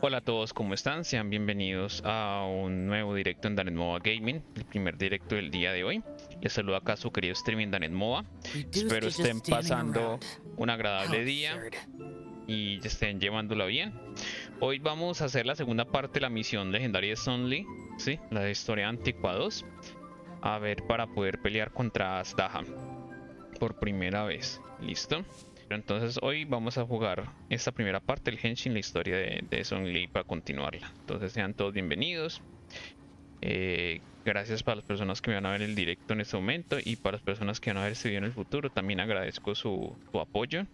Hola a todos, ¿cómo están? Sean bienvenidos a un nuevo directo en Danedmova Gaming, el primer directo del día de hoy. Les saluda acá su querido streaming Danedmova. Espero estén pasando un agradable día y estén llevándola bien. Hoy vamos a hacer la segunda parte de la misión legendaria de Zhongli, ¿sí? La de Historia Antiqua II. A ver, para poder pelear contra Azhdaha por primera vez. ¿Listo? Entonces hoy vamos a jugar esta primera parte del GENSHIN, la historia de Zhongli, para continuarla. Entonces sean todos bienvenidos. Gracias para las personas que me van a ver el directo en este momento y para las personas que van a ver este video en el futuro. También agradezco su apoyo.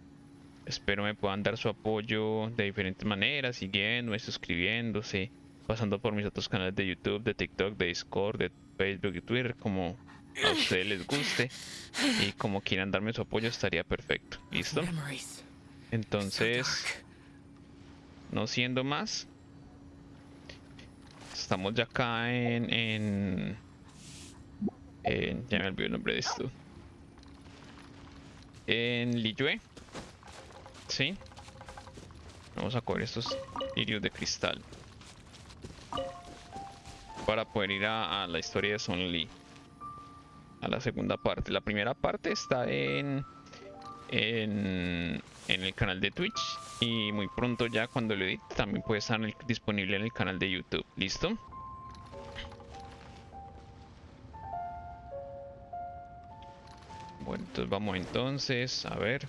Espero me puedan dar su apoyo de diferentes maneras, siguiéndome, suscribiéndose, pasando por mis otros canales de YouTube, de TikTok, de Discord, de Facebook y Twitter, como a ustedes les guste y como quieran darme su apoyo estaría perfecto. ¿Listo? Entonces, no siendo más, estamos ya acá en ya me olvidé el nombre de esto, en Liyue. Sí, vamos a coger estos lirios de cristal para poder ir a la historia de Zhongli, a la segunda parte. La primera parte está en el canal de Twitch y muy pronto, ya cuando lo edite, también puede estar disponible en el canal de YouTube. ¿Listo? Bueno, entonces vamos entonces a ver.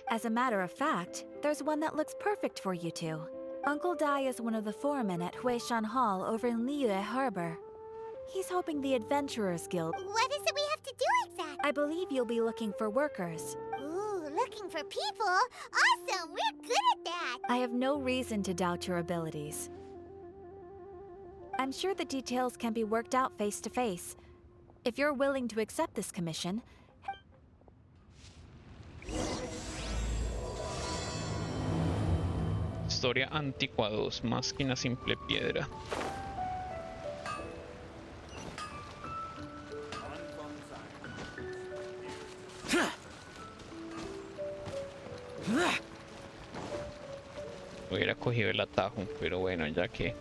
As a matter of fact, there's one that looks perfect for you two. Uncle Dai is one of the foremen at Huishan Hall over in Liyue Harbor. He's hoping the Adventurers Guild... What is it we have to do exactly? I believe you'll be looking for workers. Ooh, looking for people? Awesome, we're good at that! I have no reason to doubt your abilities. I'm sure the details can be worked out face to face. If you're willing to accept this commission... Historia Antiqua II, más que una simple piedra. Hubiera cogido el atajo, pero bueno, ya que...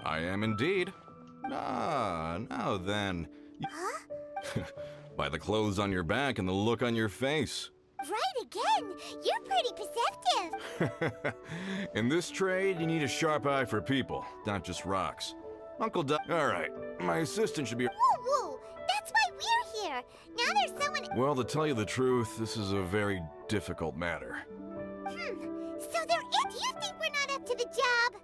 I am indeed. Ah, now then. Huh? By the clothes on your back and the look on your face. Right again! You're pretty perceptive! In this trade, you need a sharp eye for people, not just rocks. Uncle Doug. Alright, my assistant should be... Woo-woo! That's why we're here! Now there's someone... Well, to tell you the truth, this is a very difficult matter. So you think we're not up to the job?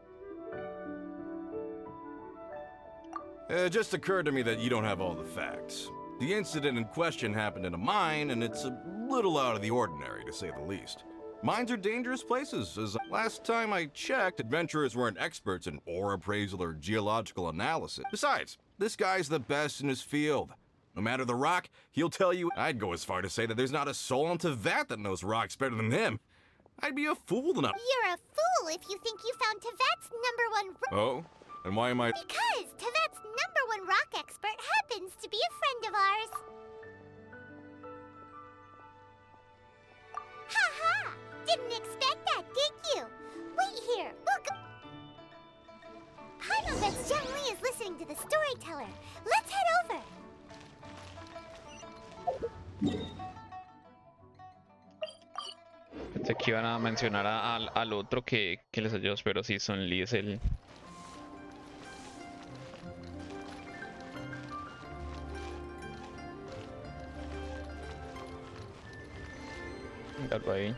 It just occurred to me that you don't have all the facts. The incident in question happened in a mine, and it's a little out of the ordinary, to say the least. Mines are dangerous places, as last time I checked, adventurers weren't experts in ore appraisal or geological analysis. Besides, this guy's the best in his field. No matter the rock, he'll tell you. I'd go as far to say that there's not a soul on Teyvat that knows rocks better than him. I'd be a fool to not... You're a fool if you think you found Teyvat's #1 rock. Oh? And why am I... Because Teyvat's #1 rock expert happens to be a friend of ours. Ha-ha! Didn't expect that, did you? Wait here, look! Paimon bets Zhongli is listening to the storyteller. Let's head over. Pensé que iban a mencionar al otro que les ayudó, pero sí, Zhongli es el... Ahí.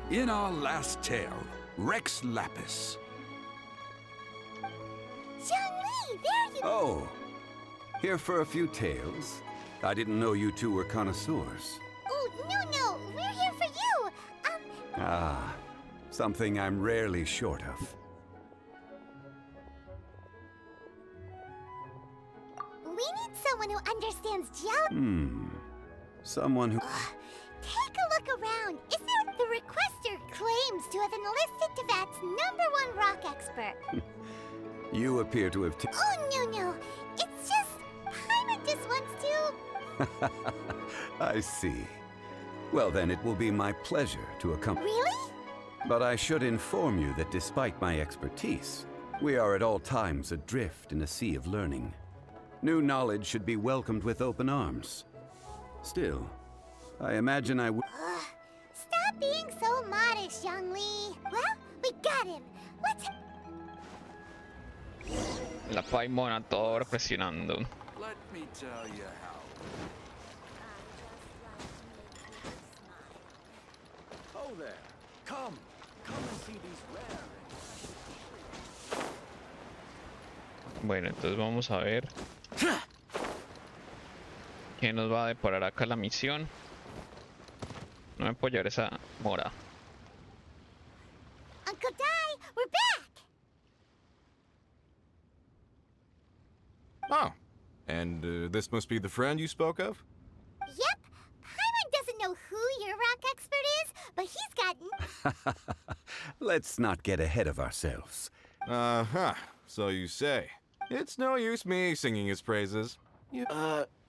In our last tale, Rex Lapis. Zhongli, there you... Oh, here for a few tales. I didn't know you two were connoisseurs. Oh, no, we're here for you. Ah, something I'm rarely short of. We need someone who understands geology. Someone who... Take a look around. Is there the requester claims to have enlisted Teyvat's #1 rock expert? You appear to have... Oh, no. It's just... Paimon just wants to... I see. Well, then it will be my pleasure to accompany... Really? But I should inform you that despite my expertise, we are at all times adrift in a sea of learning. New knowledge should be welcomed with open arms. Still, I imagine I would... Stop being so modest, Zhongli. Well, we got him. Let's... La Paimon todo presionando. Let me tell you how. Oh there. Come and see these rare. Bueno, entonces vamos a ver qué nos va a deparar acá la misión. No me apoyar esa mora. Uncle Dai, we're back! Oh, and this must be the friend you spoke of? Yep. Paimon doesn't know who your rock expert is, but he's got... Let's not get ahead of ourselves. Uh-huh, so you say. It's no use me singing his praises.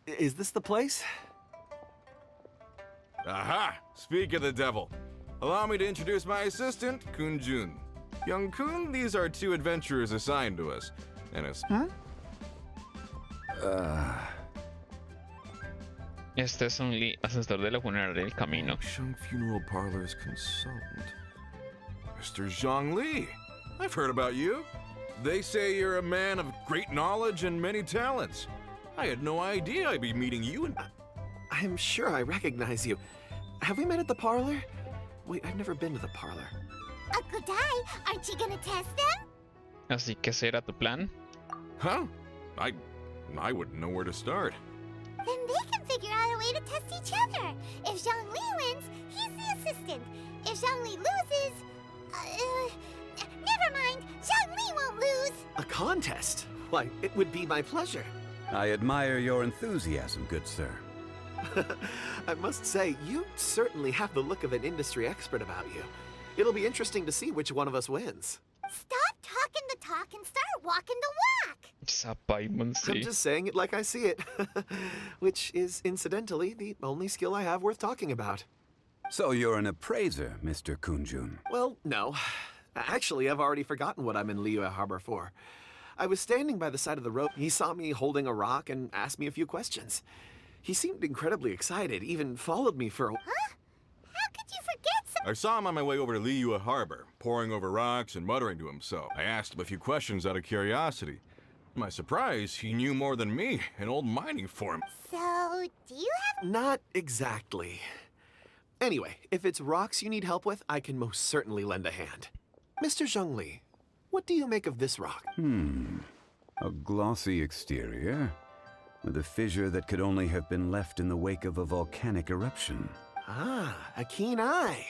Is this the place? Aha! Speak of the devil. Allow me to introduce my assistant, Kun-jun. Young Kun, these are 2 adventurers assigned to us. And a... Este es un asesor de la funeraria del camino. Shung Funeral Parlor's consultant. Mr. Zhongli. I've heard about you. They say you're a man of great knowledge and many talents. I had no idea I'd be meeting you in... I'm sure I recognize you. Have we met at the parlor? Wait, I've never been to the parlor. Uncle Dai, aren't you gonna test them? Así que ese era tu plan. Huh? I wouldn't know where to start. Then they can figure out a way to test each other. If Zhongli wins, he's the assistant. If Zhongli loses... never mind. Zhongli won't lose. A contest? Why, it would be my pleasure. I admire your enthusiasm, good sir. I must say, you certainly have the look of an industry expert about you. It'll be interesting to see which one of us wins. Stop talking the talk and start walking the walk. Esa Paimon, I'm sí. just saying it like I see it. Which is, incidentally, the only skill I have worth talking about. So you're an appraiser, Mr. Kun-jun. Well, no. Actually, I've already forgotten what I'm in Liyue Harbor for. I was standing by the side of the road. He saw me holding a rock and asked me a few questions. He seemed incredibly excited, even followed me for a... Huh? How could you forget I saw him on my way over to Liyue Harbor, poring over rocks and muttering to himself. I asked him a few questions out of curiosity. To my surprise, he knew more than me, an old mining form. So, do you have... Not exactly. Anyway, if it's rocks you need help with, I can most certainly lend a hand. Mr. Zhongli, what do you make of this rock? A glossy exterior, with a fissure that could only have been left in the wake of a volcanic eruption. Ah, a keen eye.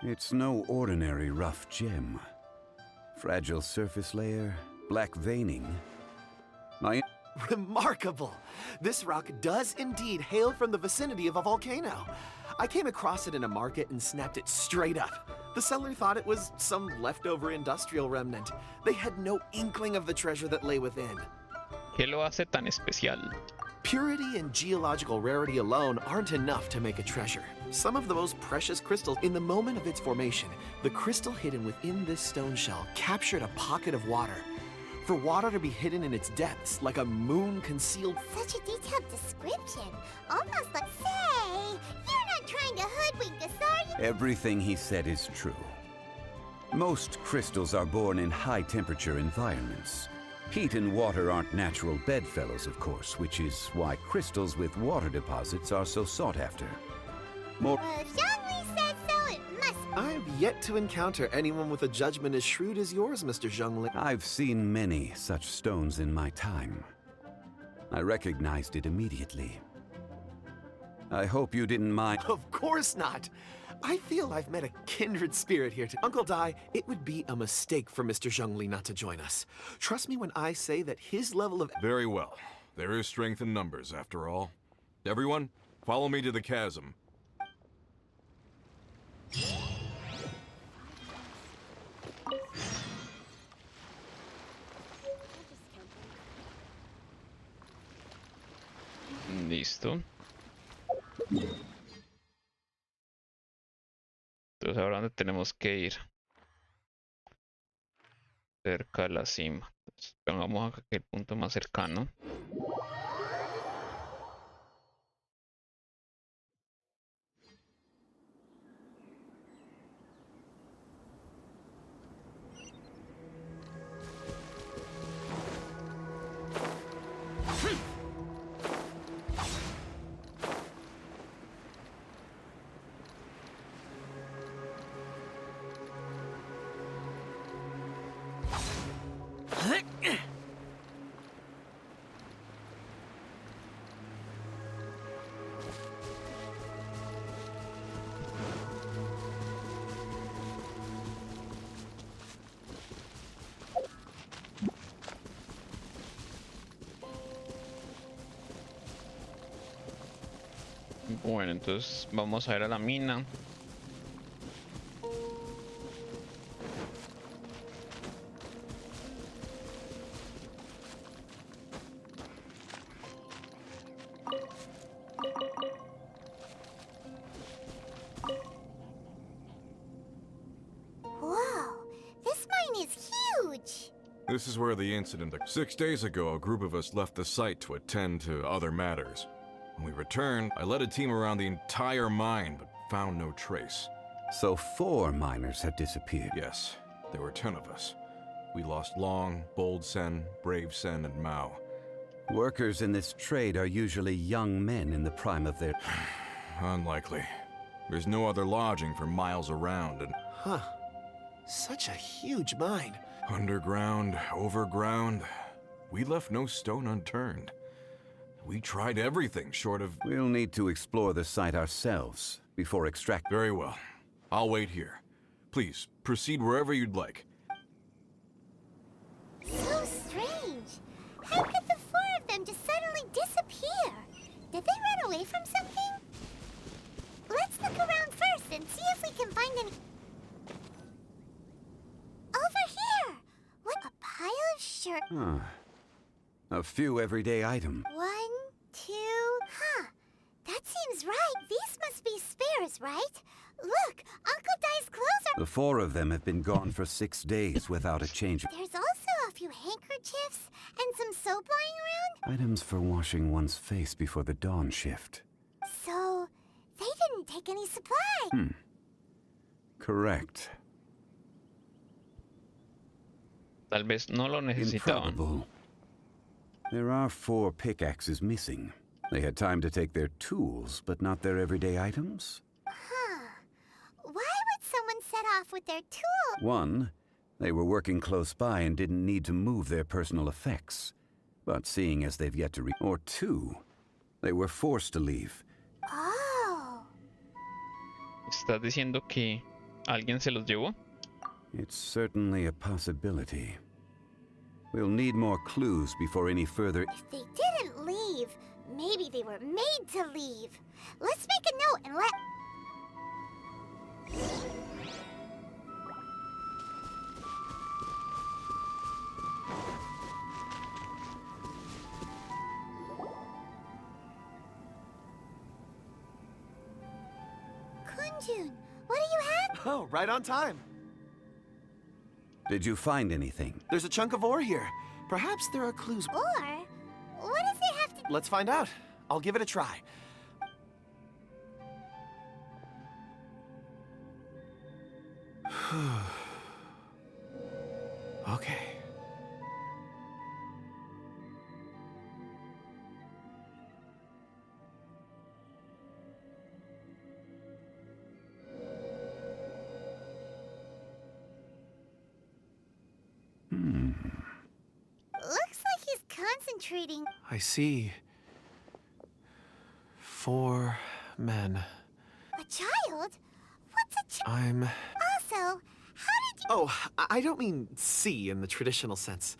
It's no ordinary rough gem. Fragile surface layer, black veining. Remarkable! This rock does indeed hail from the vicinity of a volcano. I came across it in a market and snapped it straight up. The seller thought it was some leftover industrial remnant. They had no inkling of the treasure that lay within. ¿Qué lo hace tan especial? Purity and geological rarity alone aren't enough to make a treasure. Some of the most precious crystals, in the moment of its formation, the crystal hidden within this stone shell captured a pocket of water. For water to be hidden in its depths, like a moon concealed... Such a detailed description. Almost like... Say, you're not trying to hoodwink us, are you? Everything he said is true. Most crystals are born in high-temperature environments. Heat and water aren't natural bedfellows, of course, which is why crystals with water deposits are so sought after. More... Zhongli said so, it must... I've yet to encounter anyone with a judgment as shrewd as yours, Mr. Zhongli. I've seen many such stones in my time. I recognized it immediately. I hope you didn't mind. Of course not. I feel I've met a kindred spirit here. Uncle Dai, it would be a mistake for Mr. Zhongli not to join us. Trust me when I say that his level of... Very well. There is strength in numbers, after all. Everyone, follow me to the chasm. Listo. Entonces ahora dónde tenemos que ir. Cerca de la cima. Entonces, pongamos acá el punto más cercano. Bueno, entonces vamos a ir a la mina. Whoa, this mine is huge! This is where the incident... 6 days ago, a group of us left the site to attend to other matters. When we returned, I led a team around the entire mine, but found no trace. So 4 miners had disappeared. Yes, there were 10 of us. We lost Long, Bold Sen, Brave Sen, and Mao. Workers in this trade are usually young men in the prime of their... Unlikely. There's no other lodging for miles around, and Huh. Such a huge mine. underground, overground, we left no stone unturned. We tried everything short of... We'll need to explore the site ourselves before extract... Very well. I'll wait here. Please, proceed wherever you'd like. So strange. How could the 4 of them just suddenly disappear? Did they run away from something? Let's look around first and see if we can find any... Over here! What a pile of shirt... Huh. A few everyday items. 1, 2... Huh. That seems right. These must be spares, right? Look, Uncle Dai's clothes are... The 4 of them have been gone for 6 days without a change. There's also a few handkerchiefs and some soap lying around. Items for washing one's face before the dawn shift. So, they didn't take any supply. Correct. Tal vez no lo necesitaban. Improbable. There are 4 pickaxes missing. They had time to take their tools, but not their everyday items? Huh. Why would someone set off with their tool? 1, they were working close by and didn't need to move their personal effects. But seeing as they've yet to or 2, they were forced to leave. Oh. ¿Estás diciendo que alguien se los llevó? It's certainly a possibility. We'll need more clues before any further... If they didn't leave, maybe they were made to leave. Let's make a note and let... Kunjun, what do you have? Oh, right on time. Did you find anything? There's a chunk of ore here. Perhaps there are clues. Or, what does it have to... Let's find out. I'll give it a try. Okay. Looks like he's concentrating. I see. 4 men. A child? What's a child? I'm... Also, how did you... Oh, I don't mean see in the traditional sense.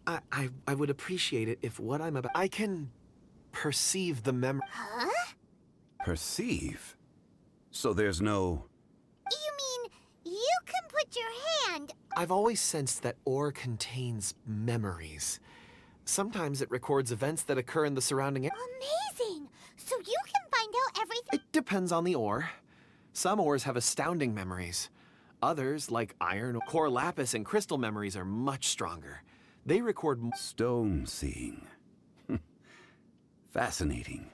I would appreciate it if what I'm about... I can perceive the memory... Huh? Perceive? So there's no... You mean you can put your hand... I've always sensed that ore contains memories. Sometimes it records events that occur in the surrounding area. Amazing! So you can find out everything... It depends on the ore. Some ores have astounding memories. Others, like iron, core lapis, and crystal memories are much stronger. They record... Stone seeing. Fascinating.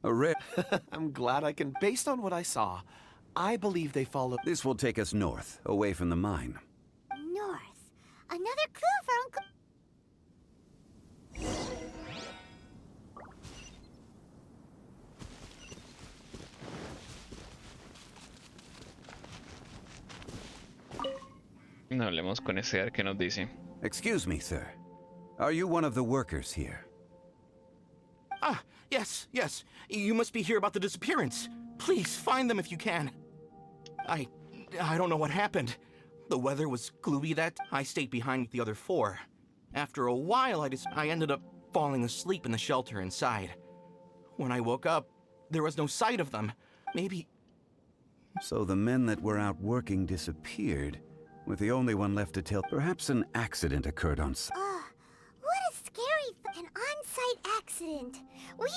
A rare... I'm glad I can... Based on what I saw, I believe they follow... This will take us north, away from the mine. North. Another clue for Uncle... No hablemos con ese ar que nos dice. Excuse me, sir. Are you one of the workers here? Ah, yes. You must be here about the disappearance. Please, find them if you can. I don't know what happened. The weather was gloomy that I stayed behind with the other four. After a while, I ended up falling asleep in the shelter inside. When I woke up, there was no sight of them. Maybe... So the men that were out working disappeared, with the only one left to tell. Perhaps an accident occurred on site. What a scary... An on-site accident. We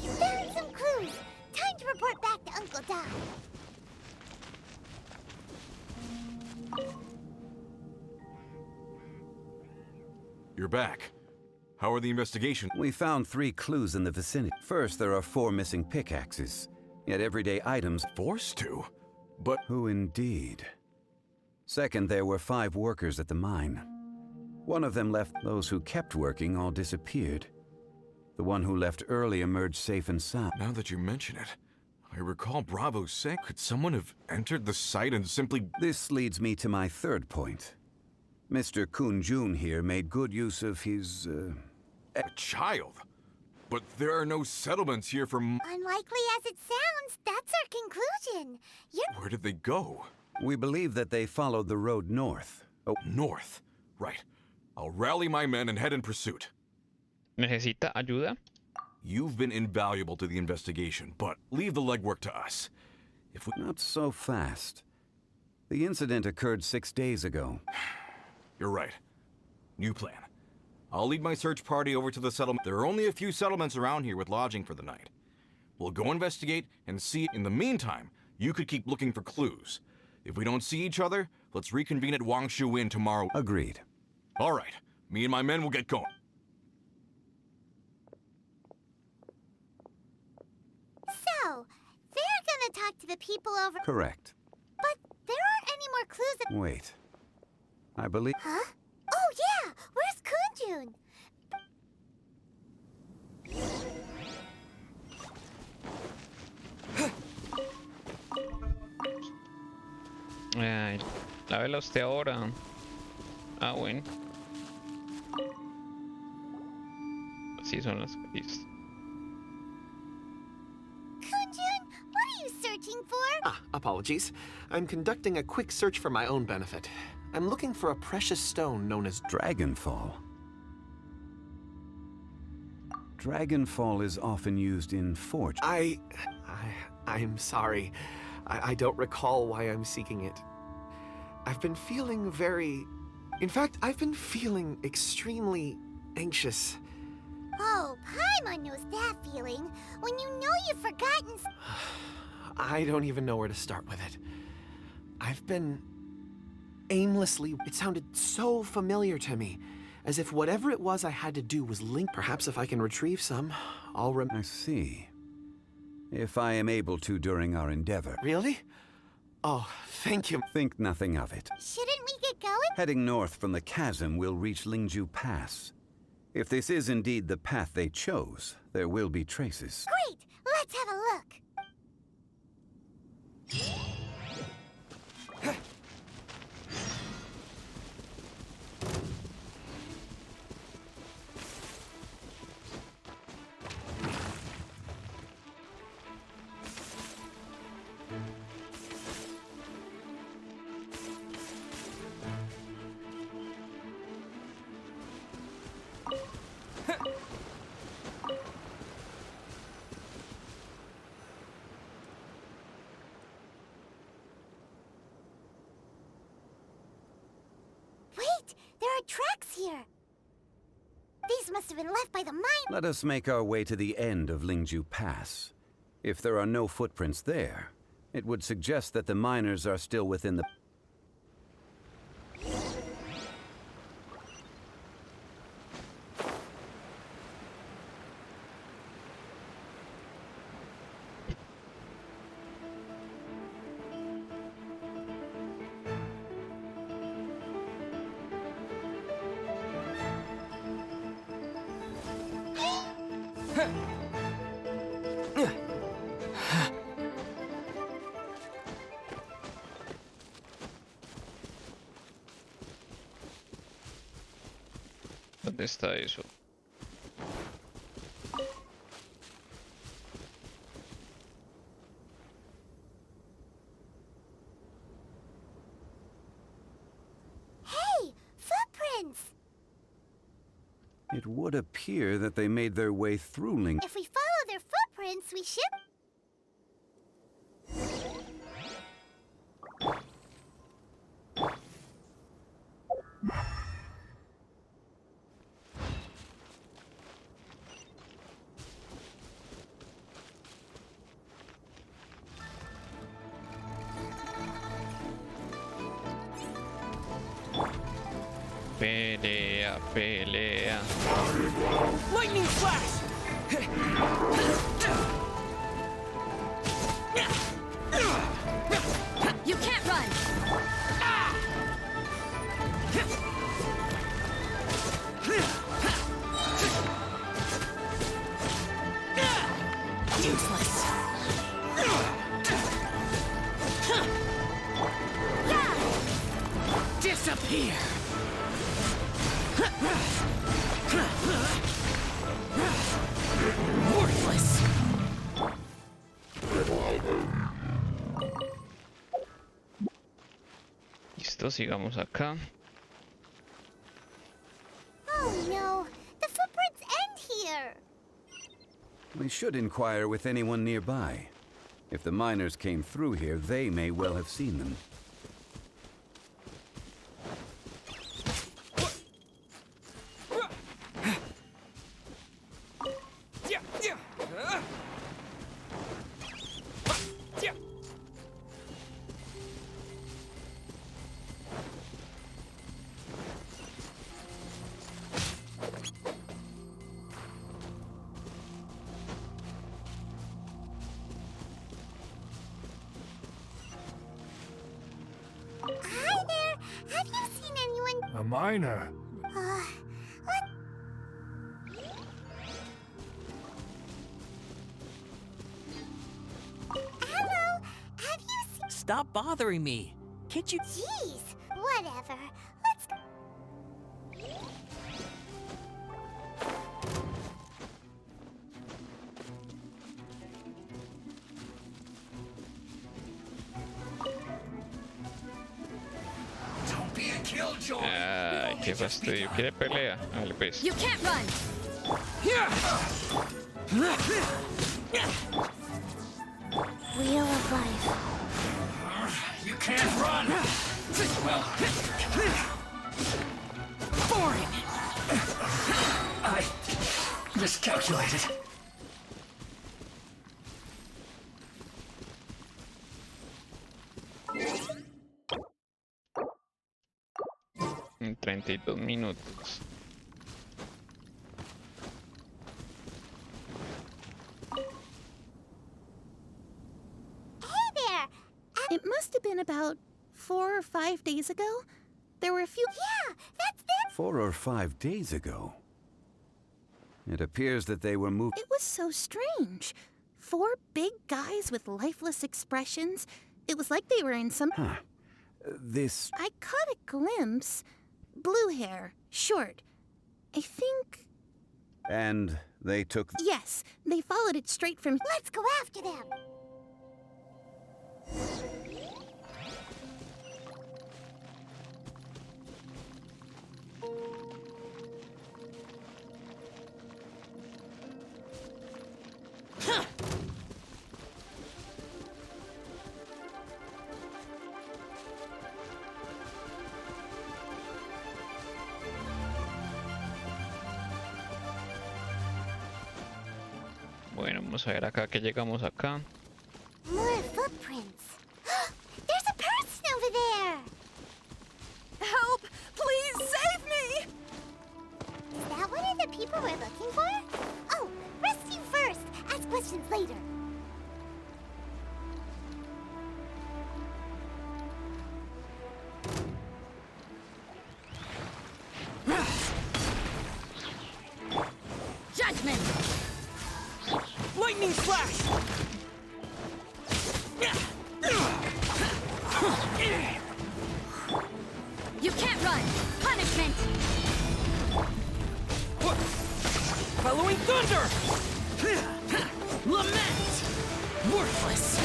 found some clues. Time to report back to Uncle Doc. You're back. How are the investigations? We found 3 clues in the vicinity. First, there are 4 missing pickaxes, yet everyday items. Forced to? But... Who indeed? Second, there were 5 workers at the mine. One of them left. Those who kept working all disappeared. The one who left early emerged safe and sound. Now that you mention it, I recall Bravo saying, could someone have entered the site and simply... This leads me to my third point. Mr. Kun-jun here made good use of his, A child? But there are no settlements here for... Unlikely as it sounds, that's our conclusion. Where did they go? We believe that they followed the road north. Oh, North. Right. I'll rally my men and head in pursuit. ¿Necesita ayuda? You've been invaluable to the investigation, but leave the legwork to us. If we... not so fast. The incident occurred 6 days ago. You're right. New plan. I'll lead my search party over to the settlement. There are only a few settlements around here with lodging for the night. We'll go investigate and see. In the meantime, you could keep looking for clues. If we don't see each other, let's reconvene at Wangshu Inn tomorrow. Agreed. All right. Me and my men will get going. So, they're gonna talk to the people over... Correct. But there aren't any more clues that... Wait. I believe... Huh? Oh yeah! Where's Kun-jun? Ay, lávela usted ahora. Ah, bueno. Así son las cosas. Kun-jun, what are you searching for? Apologies. I'm conducting a quick search for my own benefit. I'm looking for a precious stone known as... Dragonfall. Dragonfall is often used in forge. I'm sorry. I don't recall why I'm seeking it. I've been feeling very... In fact, I've been feeling extremely anxious. Oh, Paimon knows that feeling. When you know you've forgotten... I don't even know where to start with it. I've been... aimlessly... It sounded so familiar to me. As if whatever it was I had to do was linked. Perhaps if I can retrieve some, I'll I see. If I am able to during our endeavor. Really? Oh, thank you. Think nothing of it. Shouldn't we get going? Heading north from the chasm, we'll reach Lingju Pass. If this is indeed the path they chose, there will be traces. Great! Let's have a look. footprints must have been left by the mine. Let us make our way to the end of Lingju Pass. If there are no footprints there, it would suggest that the miners are still within the... ¿Dónde está eso? Hey, footprints! It would appear that they made their way through Ling... If we follow their footprints, we should... Pelea, pelea. Lightning flash! You can't run! Useless! Disappear! Worthless! Listo, sigamos acá. Oh no, the footprints end here. We should inquire with anyone nearby. If the miners came through here, they may well have seen them. Hi there, have you seen anyone? A miner. What? Hello, have you seen... Stop bothering me! Can't you... Jeez, whatever. Let's go. Don't be a killjoy. Ay, qué fastidio. ¿Quiere pelea? Vale, pues. You can't run! Wheel of life. You can't run. Well, Boring! I miscalculated. 32 minutos. Hey there! It must have been about 4 or 5 days ago. There were a few... Yeah, that's them! 4 or 5 days ago. It appears that they were moved... It was so strange. 4 big guys with lifeless expressions. It was like they were in some... Huh. This... I caught a glimpse. Blue hair, short. I think... And they took... Yes, they followed it straight from... Let's go after them! Bueno, vamos a ver acá que llegamos acá. More footprints. There's a person over there! Help! Please save me! Is that one of the people we're looking for? Oh, rescue first. Ask questions later. Judgment! Lightning flash! You can't run! Punishment! Following thunder! Lament! Worthless!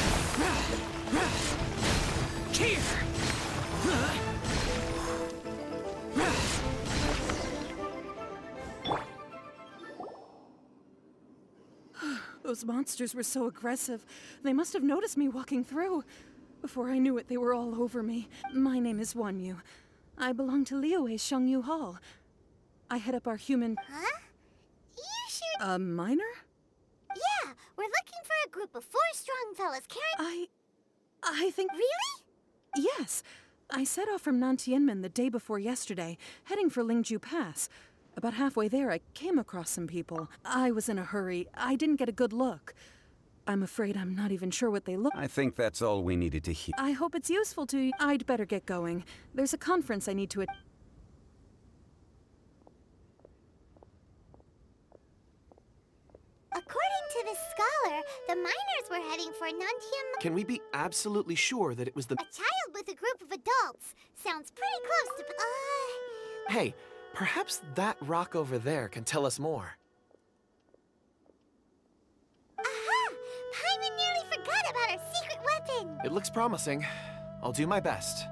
Here! Those monsters were so aggressive. They must have noticed me walking through. Before I knew it, they were all over me. My name is Wanyu. I belong to Liyue Zhongli Hall. I head up our human... Huh? You should... A miner? Yeah, we're looking for a group of 4 strong fellas carrying... I think... Really? Yes. I set off from Nantianmen the day before yesterday, heading for Lingju Pass. About halfway there, I came across some people. I was in a hurry. I didn't get a good look. I'm afraid I'm not even sure what they look... I think that's all we needed to hear. I hope it's useful to you. I'd better get going. There's a conference I need to attend. According to this scholar, the miners were heading for Nantiam... Can we be absolutely sure that it was the... A child with a group of adults. Sounds pretty close to... Hey, perhaps that rock over there can tell us more. Aha! Paimon nearly forgot about our secret weapon! It looks promising. I'll do my best.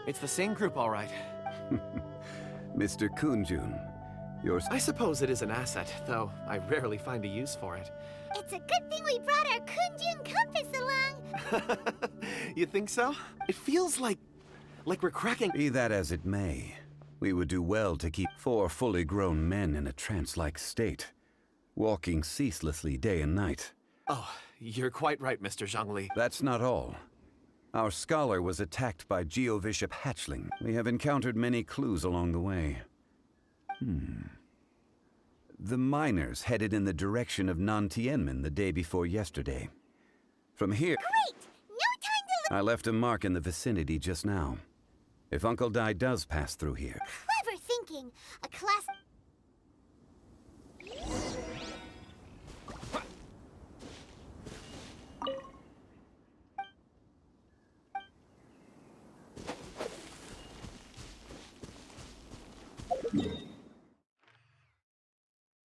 It's the same group, all right. Mr. Kunjun, I suppose it is an asset, though I rarely find a use for it. It's a good thing we brought our Kunjun compass along! You think so? It feels like we're cracking... Be that as it may, we would do well to keep 4 fully grown men in a trance-like state, walking ceaselessly day and night. Oh, you're quite right, Mr. Zhongli. That's not all. Our scholar was attacked by Geovishap hatchling. We have encountered many clues along the way. The miners headed in the direction of Nantianmen the day before yesterday. From here... Great! No time to look... I left a mark in the vicinity just now. If Uncle Dai does pass through here... Clever thinking! A class...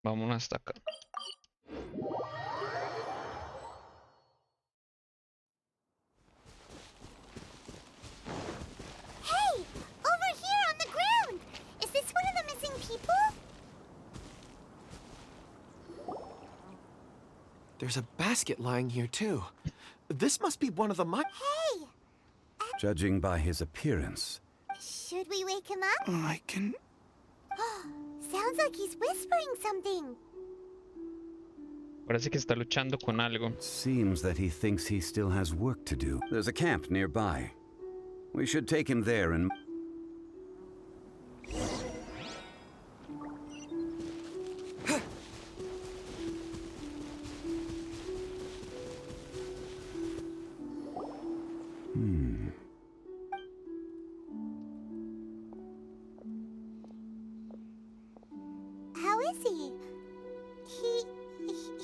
Vámonos hasta acá. Hey! Over here on the ground! Is this one of the missing people? There's a basket lying here, too. This must be one of the Hey! Judging by his appearance... Should we wake him up? I can... Sounds like he's whispering something. Parece que está luchando con algo. Seems that he thinks he still has work to do. There's a camp nearby. We should take him there and... How is he?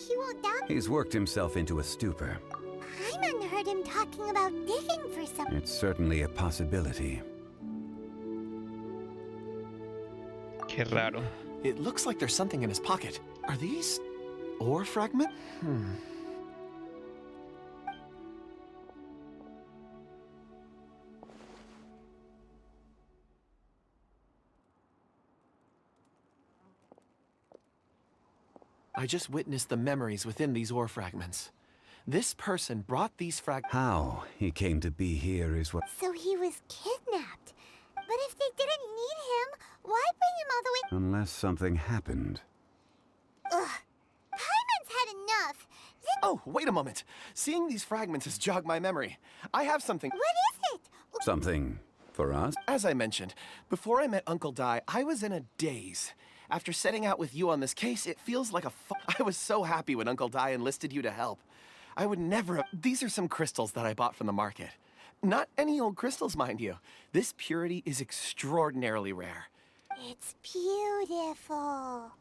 He won't down. He's worked himself into a stupor. Paimon heard him talking about digging for something. It's certainly a possibility. Qué raro. It looks like there's something in his pocket. Are these ore fragment? I just witnessed the memories within these ore fragments. This person brought these How he came to be here is what... So he was kidnapped. But if they didn't need him, why bring him all the way? Unless something happened. Ugh. Paimon's had enough. Oh, wait a moment. Seeing these fragments has jogged my memory. I have something. What is it? Something for us? As I mentioned, before I met Uncle Dai, I was in a daze. After setting out with you on this case, it feels like I was so happy when Uncle Dai enlisted you to help. I would never have... These are some crystals that I bought from the market. Not any old crystals, mind you. This purity is extraordinarily rare. It's beautiful.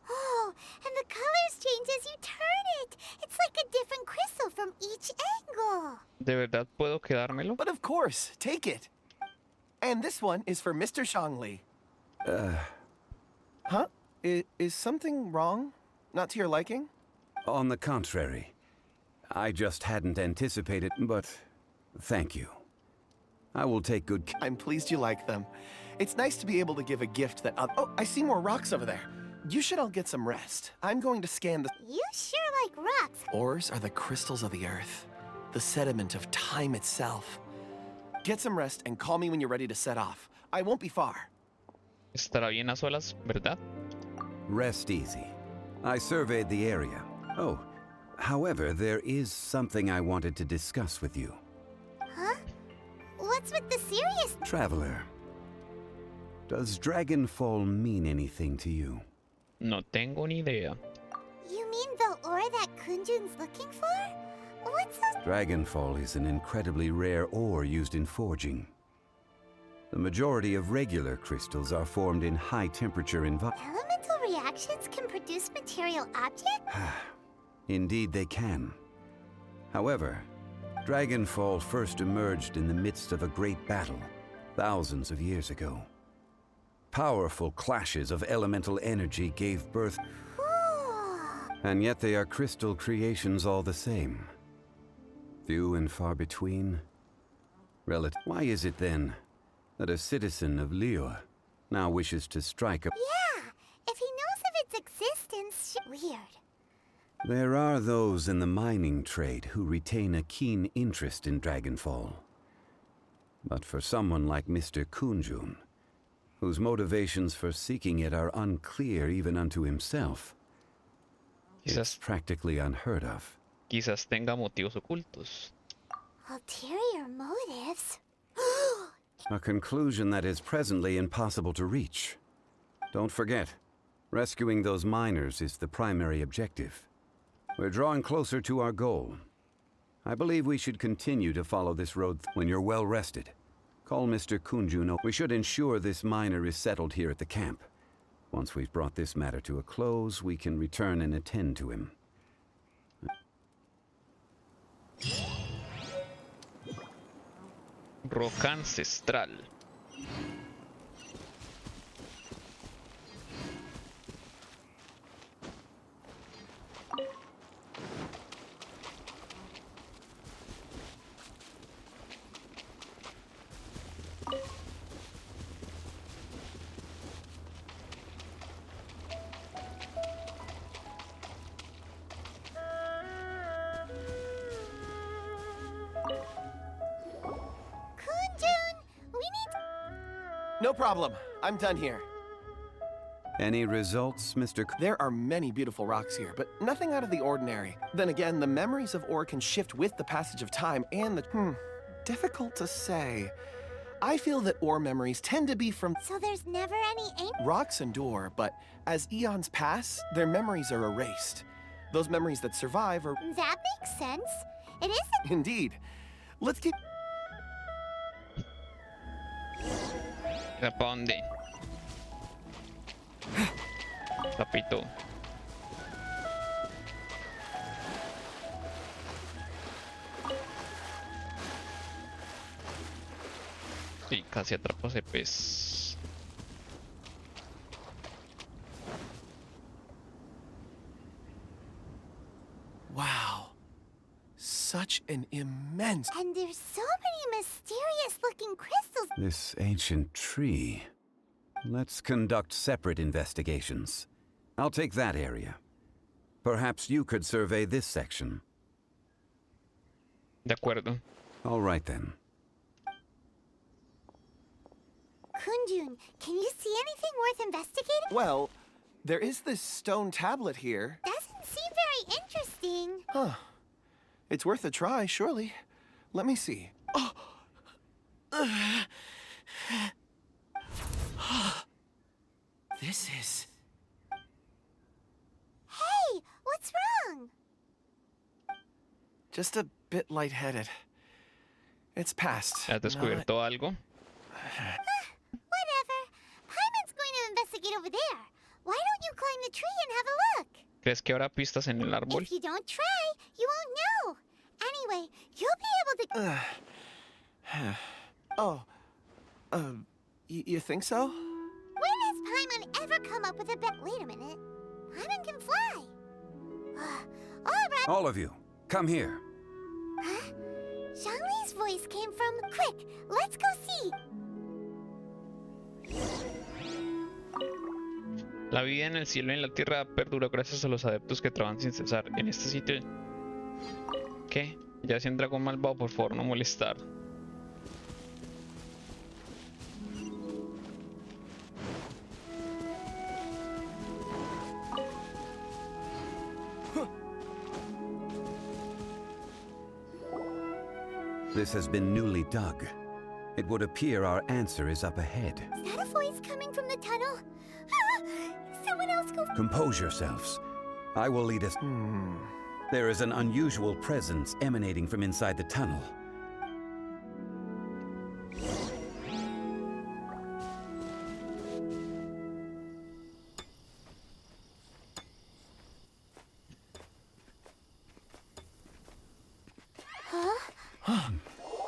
Oh, and the colors change as you turn it. It's like a different crystal from each angle. ¿De verdad puedo quedármelo? But of course, take it. And this one is for Mr. Zhongli. Huh? Is something wrong? Not to your liking? On the contrary. I just hadn't anticipated, but thank you. I will take good care. I'm pleased you like them. It's nice to be able to give a gift that... Oh, I see more rocks over there. You should all get some rest. I'm going to scan the... You sure like rocks. Ores are the crystals of the earth, the sediment of time itself. Get some rest and call me when you're ready to set off. I won't be far. Estará bien a solas, ¿verdad? Rest easy. I surveyed the area. Oh, however, there is something I wanted to discuss with you. Huh? What's with the serious... Traveler, does Dragonfall mean anything to you? No tengo ni idea. You mean the ore that Kunjun's looking for? What's this? Dragonfall is an incredibly rare ore used in forging. The majority of regular crystals are formed in high-temperature environments. Elemental reactions can produce material objects? Indeed they can. However, Dragonfall first emerged in the midst of a great battle, thousands of years ago. Powerful clashes of elemental energy gave birth... And yet they are crystal creations all the same. Few and far between. Why is it then that a citizen of Liyue now wishes to strike a... Yeah, if he knows of its existence... Weird. There are those in the mining trade who retain a keen interest in Dragonfall. But for someone like Mr. Kunjun, whose motivations for seeking it are unclear even unto himself, it's practically unheard of. Quizás tenga motivos ocultos. Ulterior motives? A conclusion that is presently impossible to reach. Don't forget, rescuing those miners is the primary objective. We're drawing closer to our goal. I believe we should continue to follow this road when you're well rested. Call Mr. Kunjun. We should ensure this miner is settled here at the camp. Once we've brought this matter to a close, we can return and attend to him. Roca ancestral. No problem. I'm done here. Any results, Mr. There are many beautiful rocks here, but nothing out of the ordinary. Then again, the memories of ore can shift with the passage of time and the... difficult to say. I feel that ore memories tend to be from... So there's never any... Rocks endure, but as eons pass, their memories are erased. Those memories that survive are... That makes sense. It isn't... Indeed. Let's keep... ¿Para dónde? Papito. Sí, casi atrapo ese pez. Wow. Such an immense... And there's so many mysterious-looking crystals. This ancient tree. Let's conduct separate investigations. I'll take that area. Perhaps you could survey this section. De acuerdo. All right then. Kunjun, can you see anything worth investigating? Well, there is this stone tablet here. Doesn't seem very interesting. Huh. It's worth a try, surely. Let me see. Oh! This is... Hey, what's wrong? just a bit lightheaded. It's past. ¿Has descubierto algo? Whatever. Paimon's going to investigate over there. Why don't you climb the tree and have a look? ¿Crees que habrá pistas en el árbol? If you don't try, you won't know. Anyway, you'll be able to... You think so? When has Paimon ever come up with a bet? Wait a minute. Paimon can fly. All right. All of you, come here. Huh? Zhongli's voice came from... Quick, let's go see. La vida en el cielo y en la tierra perdura gracias a los adeptos que trabajan sin cesar. En este sitio... ¿Qué? Ya si un dragón malvado, por favor, no molestar. This has been newly dug. It would appear our answer is up ahead. Is that a voice coming from the tunnel? Someone else go... Compose yourselves. I will lead us... There is an unusual presence emanating from inside the tunnel.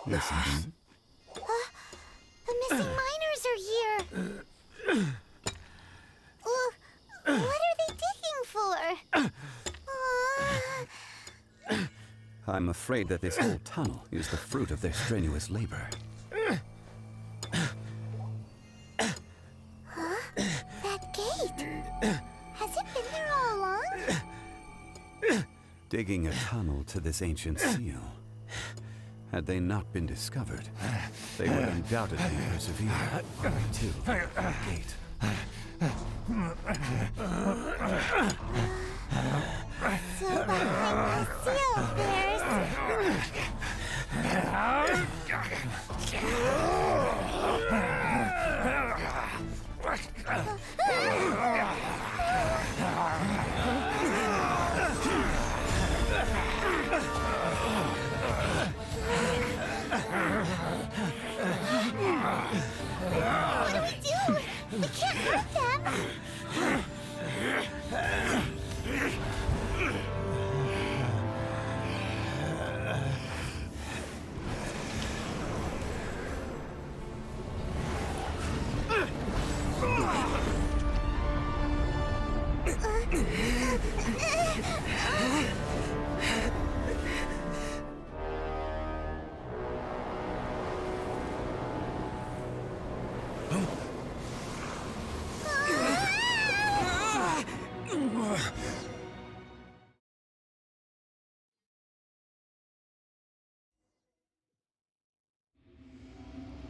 Listen. The missing miners are here. What are they digging for? I'm afraid that this whole tunnel is the fruit of their strenuous labor. That gate. Has it been there all along? Digging a tunnel to this ancient seal. Had they not been discovered, they would undoubtedly persevere to the gate. So behind the seal, there's... What do we do? We can't hurt them.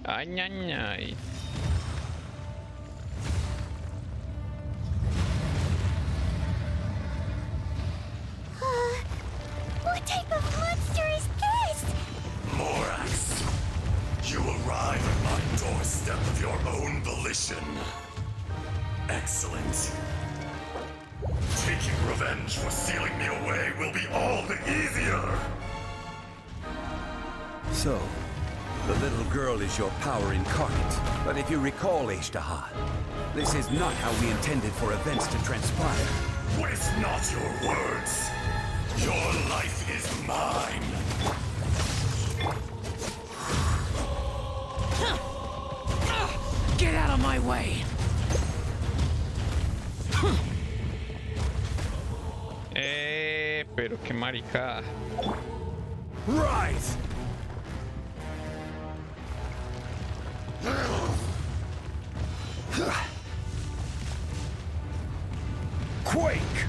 Ay, ay, ay. What type of monster is this? Morax, you arrive at my doorstep of your own volition. Excellent. Taking revenge for sealing me away will be all the easier. So, the little girl is your power incarnate. But if you recall, Azhdaha, this is not how we intended for events to transpire. Waste not your words. Your life is mine. Get out of my way! Pero qué maricada. Right! Quake!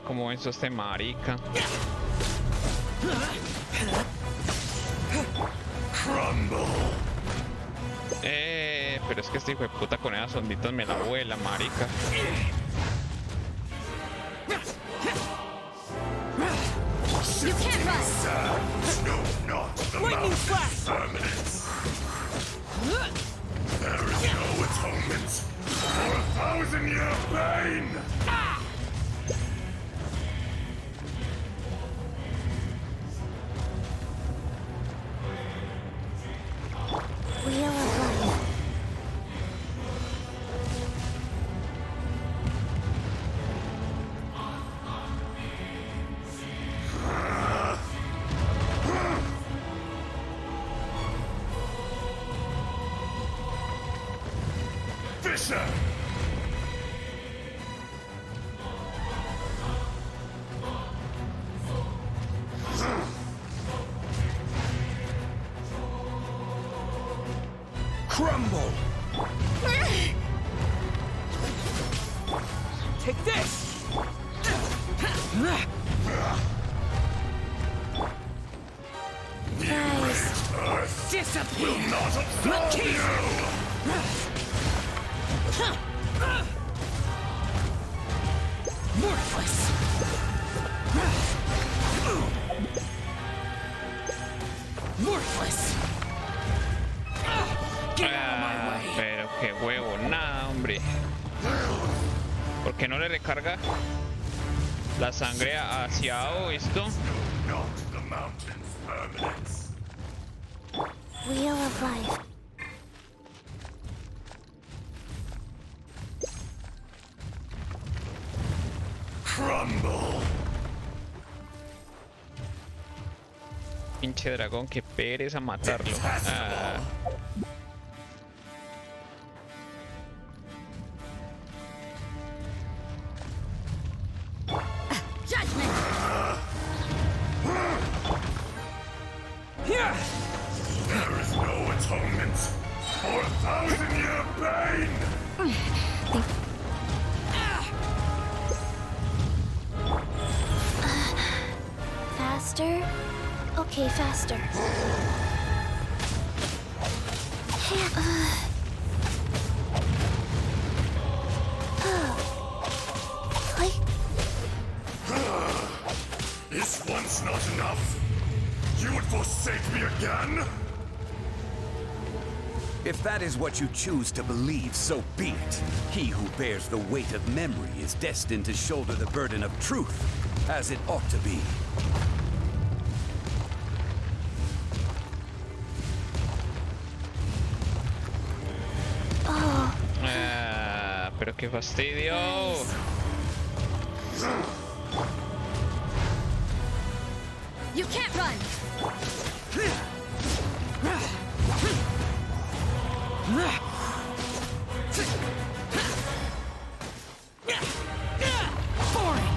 como venzo este marica. Pero es que este hijo de puta con esas onditas me la vuela, marica. You can't run! No, not the Lightning mountain's flash! permanence. There is no atonement for 1,000-year pain! Wheel of Life. Fisher! Crumble! Take this! Guys, Disappear! Will not absolve you! Worthless! Worthless! Get out of my way! Pero qué huevo, nada, hombre. ¿Por qué no le recarga la sangre hacia esto? Not the mountain's permanence. Wheel of Life. Crumble! Pinche dragón, que pereza matarlo. Ah. Judgment! Here! There is no atonement for 1,000-year pain! Faster? Okay, faster. Like, Is once not enough? You would forsake me again? If that is what you choose to believe, so be it. He who bears the weight of memory is destined to shoulder the burden of truth, as it ought to be. Pero qué fastidio. You can't run! Foreign!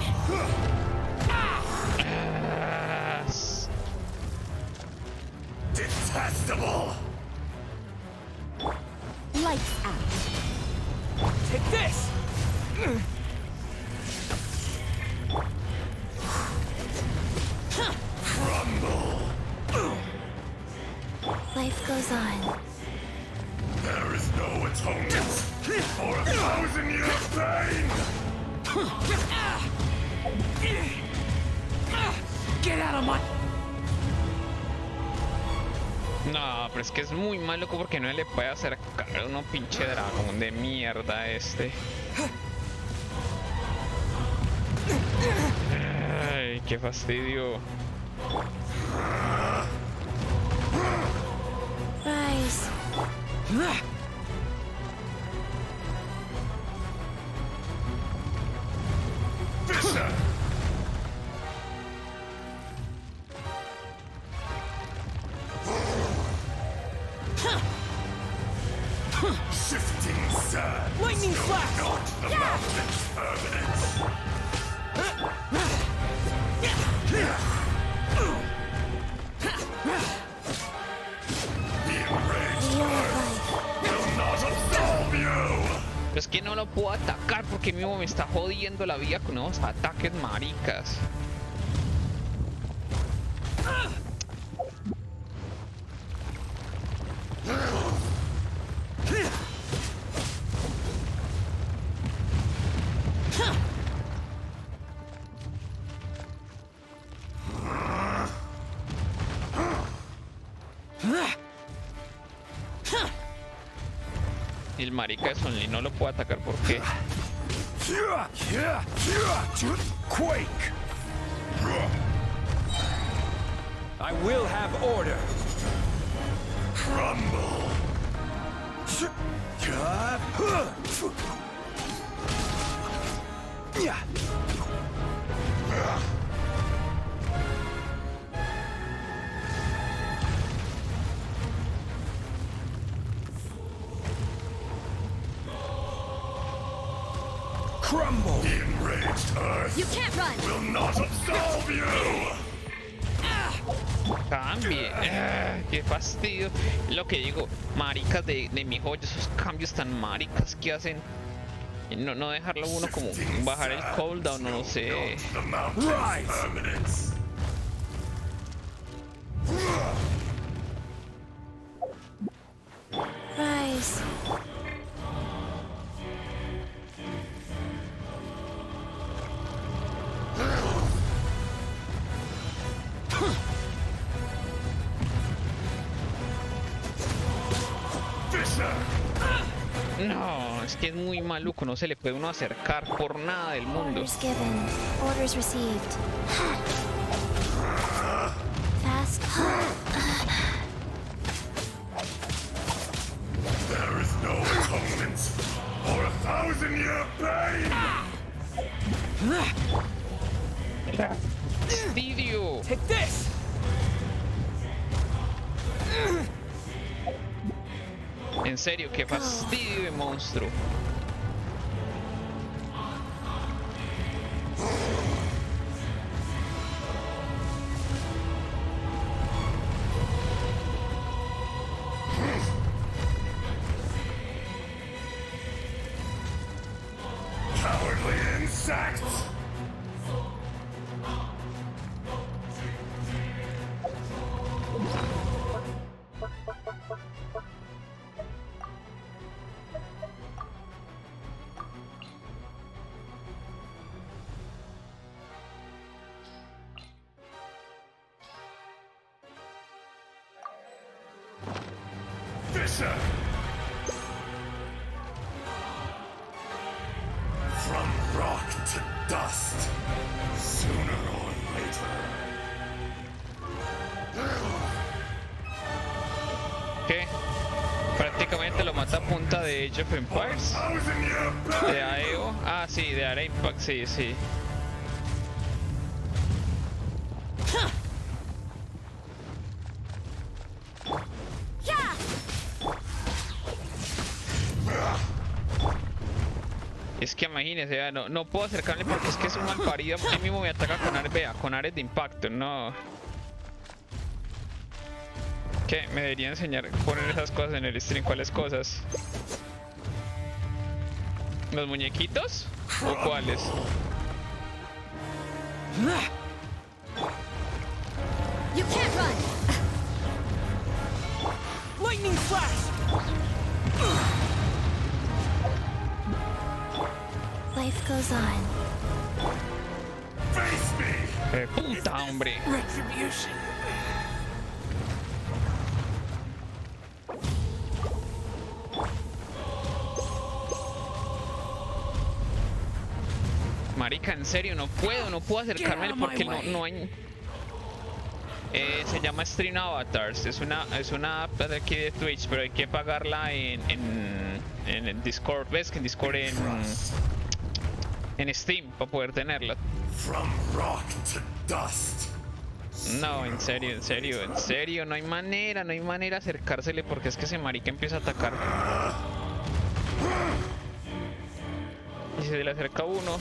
Detestable! Lights out! Take this! Crumble! life goes on. There is no atonement for 1,000-year pain! Get out of my... No, pero es que es muy mal, loco, porque no le puede acercar a uno pinche dragón de mierda este. Ay, qué fastidio. Rise. Busca! Shifting sand. Lightning flash! Not the mountain's permanence. The enraged earth will not absolve you! Es que no lo puedo atacar porque mismo me está jodiendo la vida con nuevos ataques maricas. Y el marica de Zhongli no lo puedo atacar, ¿por qué? Quake! I will have order. Crumble. Crumble! The enraged earth You can't run! will not absolve you! Cambie. Qué fastidio. Lo que digo, maricas de mi joya, esos cambios tan maricas que hacen. No dejarlo uno como bajar el cooldown, no sé. The mountain's permanence. Rise. No, es que es muy maluco, no se le puede uno acercar por nada del mundo. Orders given. Orders received. Fast. There is no atonement for 1,000-year pain! ¡Fastidio! Take this! En serio, qué fastidio de monstruo. Cowardly insects! Fisher! From rock to dust, sooner or later. ¿Qué? Prácticamente lo mata a punta de Age of Empires. 1,000-year De pain! AEO. Ah, sí, de Historia Impact, sí, sí. Es que imagínese, no puedo acercarme porque es que es un mal parido. Él mismo me ataca con áreas de impacto, no. ¿Qué? Me debería enseñar a poner esas cosas en el stream. ¿Cuáles cosas? ¿Los muñequitos? ¿O cuáles? You can't run! Lightning flash! Life goes on. Face me! ¡Puta, hombre! Retribution! Marica, en serio, no puedo acercarme porque no hay... se llama Stream Avatars, es una app de aquí de Twitch, pero hay que pagarla en el Discord. ¿Ves que en Discord en Steam para poder tenerla? From rock to dust. No, en serio, no hay manera de acercársele porque es que ese marica empieza a atacar. Y se le acerca uno.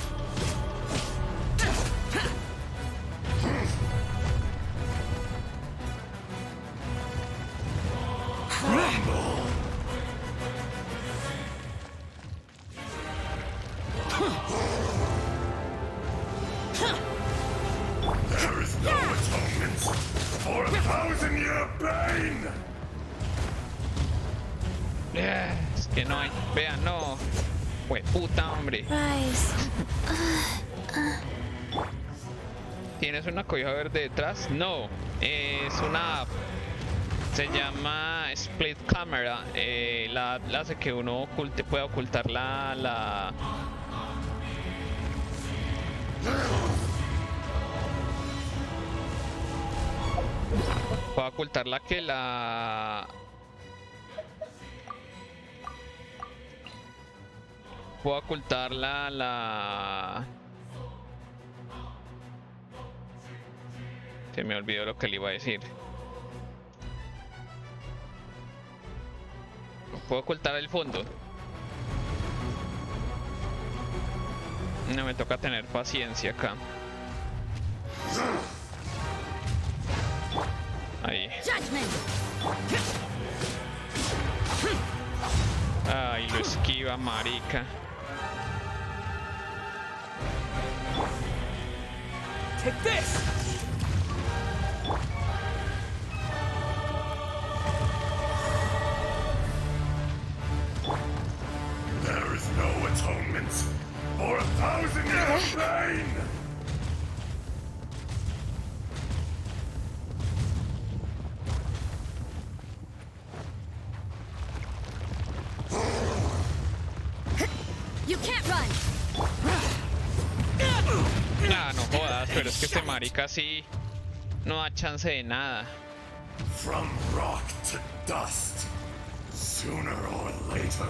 Es que no hay. Vean, no. Fue puta, hombre. Rise. ¿Tienes una cobija verde detrás? No. Es una app. Se llama Split Camera. La hace que uno pueda ocultar la... Puedo ocultar la que la... Puedo ocultar la... Se me olvidó lo que le iba a decir. Puedo ocultar el fondo. No, me toca tener paciencia acá. Ahí. Ay, lo esquiva, marica. Take this! There is no atonement for 1,000 years of pain! You can't run. Ah, no jodas, pero es que este marica sí no da chance de nada. From rock to dust, sooner or later.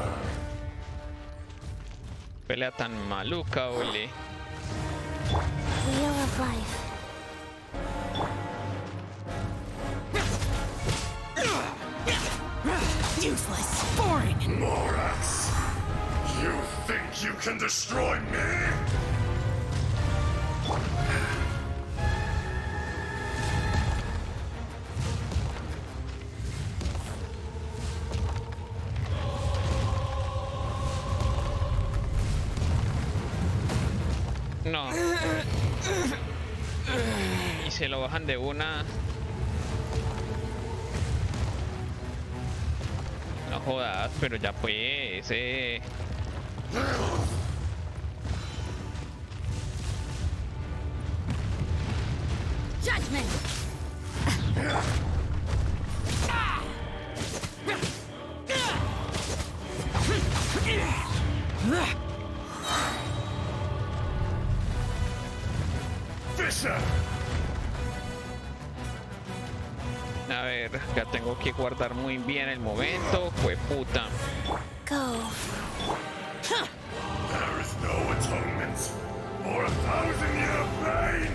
Pelea tan maluca, ole. Wheel of life. Useless. Boring. Morax, you think you can destroy me? No. Y se lo bajan de una. No jodas, pero ya pues. Judgment. Fisher! A ver, ya tengo que guardar muy bien el momento. Fue puta. Go. There is no atonement for 1,000-year pain!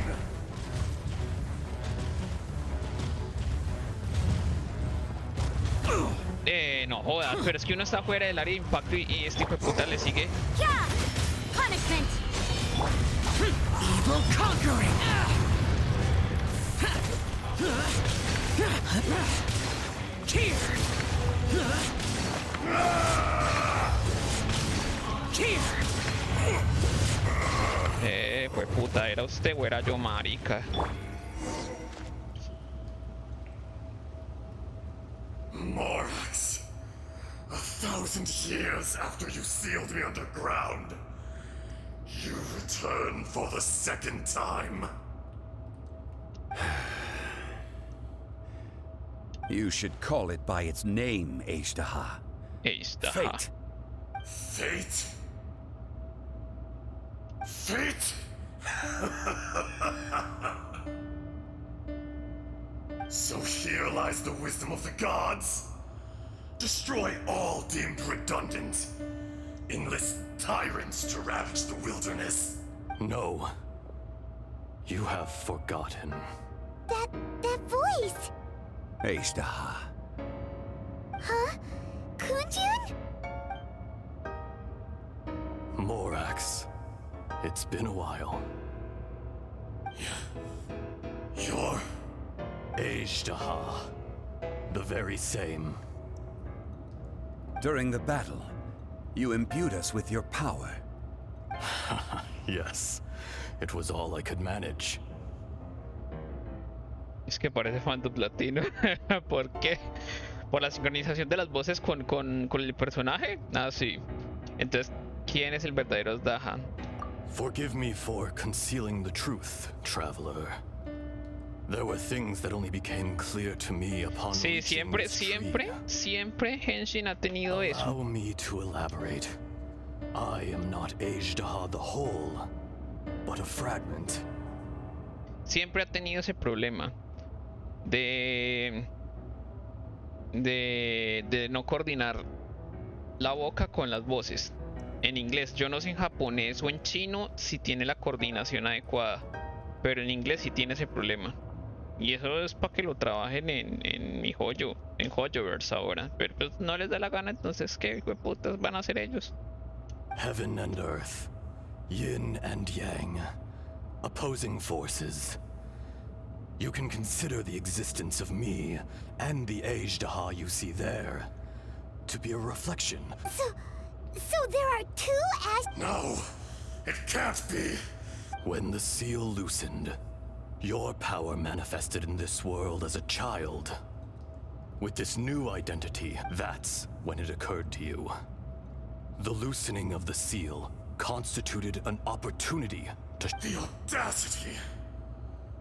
No jodas, pero es que uno está fuera del área de impacto y este hijo de puta le sigue. Yeah. Punishment. Evil conquering. Here. Here. Pues puta, ¿era usted o era yo, marica? Morax, 1,000 years after you sealed me underground, you return for the second time. You should call it by its name, Azhdaha. Azhdaha. Fate. Fate? Fate? So here lies the wisdom of the gods. Destroy all deemed redundant. Enlist tyrants to ravage the wilderness. No. You have forgotten. That voice! Azhdaha. Huh? Kunjun? Morax. It's been a while. You're... Azhdaha. The very same. During the battle, you imbued us with your power. Yes. It was all I could manage. Es que parece Phantom Latino. ¿Por qué? Por la sincronización de las voces con el personaje. Ah, sí. Entonces, ¿quién es el verdadero Azhdaha? Forgive me for concealing the truth, traveler. There were things that only became clear to me upon Sí, siempre Genshin ha tenido eso. Allow me to elaborate. I am not Azhdaha the whole, but a fragment. Siempre ha tenido ese problema de no coordinar la boca con las voces. En inglés, yo no sé en japonés o en chino si tiene la coordinación adecuada, pero en inglés sí tiene ese problema. Y eso es para que lo trabajen en mi joyo, en Hoyoverse ahora. Pero pues no les da la gana, entonces ¿qué putas van a hacer ellos? Heaven and earth, yin and yang, opposing forces. You can consider the existence of me and the Azhdaha you see there to be a reflection. So there are two No, it can't be. When the seal loosened, your power manifested in this world as a child. With this new identity, that's when it occurred to you. The loosening of the seal constituted an opportunity to... The audacity!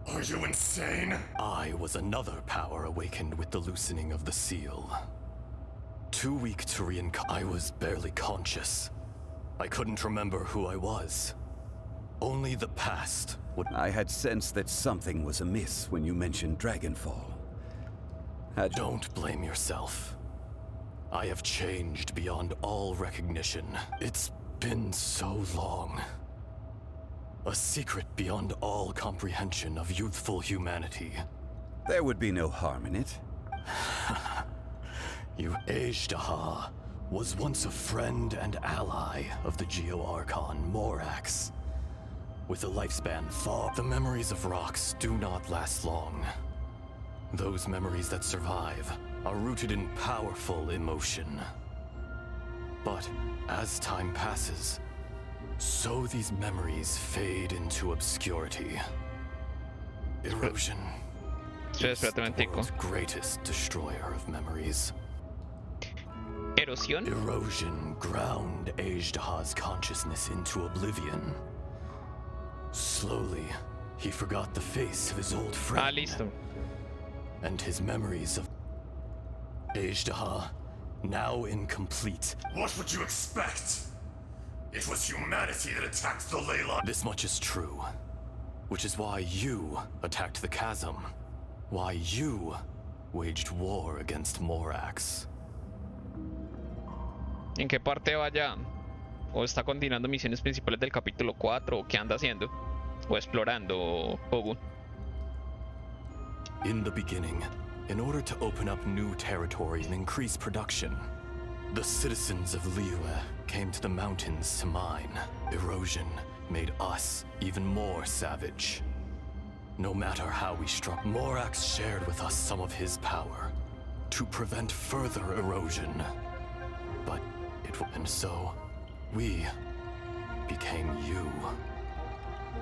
Are you insane? I was another power awakened with the loosening of the seal. Too weak to I was barely conscious. I couldn't remember who I was. Only the past would... I had sensed that something was amiss when you mentioned Dragonfall. Don't blame yourself. I have changed beyond all recognition. It's been so long. A secret beyond all comprehension of youthful humanity. There would be no harm in it. You Azhdaha was once a friend and ally of the Geo-Archon Morax. With a lifespan far, the memories of rocks do not last long. Those memories that survive are rooted in powerful emotion. But as time passes, so these memories fade into obscurity. Erosion is the world's greatest destroyer of memories. Erosión. Erosion ground Azhdaha's consciousness into oblivion. Slowly, he forgot the face of his old friend. Listo. And his memories of Azhdaha, now incomplete. What would you expect? It was humanity that attacked the ley line. This much is true, which is why you attacked the chasm. Why you waged war against Morax. ¿En qué parte vaya? ¿O está continuando misiones principales del capítulo 4? ¿O qué anda haciendo? ¿O explorando, Pogu? In the beginning, in order to open up new territory and increase production, the citizens of Liyue came to the mountains to mine. Erosion made us even more savage. No matter how we struck, Morax shared with us some of his power to prevent further erosion. But and so, we became you.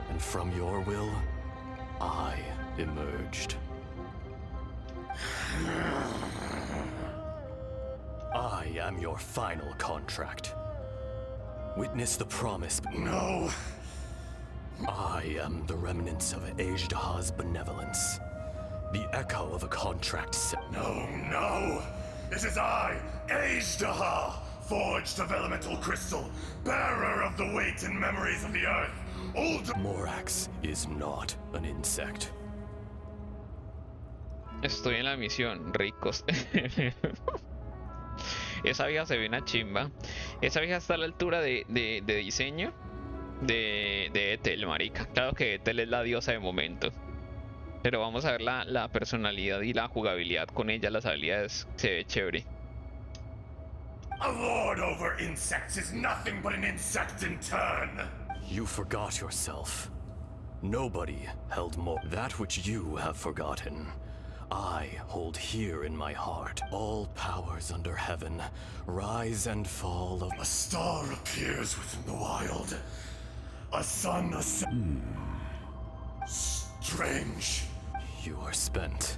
And from your will, I emerged. I am your final contract. Witness the promise. No! I am the remnants of Azhdaha's benevolence. The echo of a contract set. No! It is I, Azhdaha, forged of elemental crystal, bearer of the weight and memories of the earth. Morax is not an insect. Estoy en la misión, ricos. Esa vieja se ve una chimba. Esa vieja está a la altura de diseño de Ethel, marica. Claro que Ethel es la diosa de momento. Pero vamos a ver la personalidad y la jugabilidad con ella, las habilidades. Se ve chévere. A lord over insects is nothing but an insect in turn. You forgot yourself. Nobody held more. That which you have forgotten, I hold here in my heart. All powers under heaven rise and fall of... A star appears within the wild. A sun Strange. You are spent.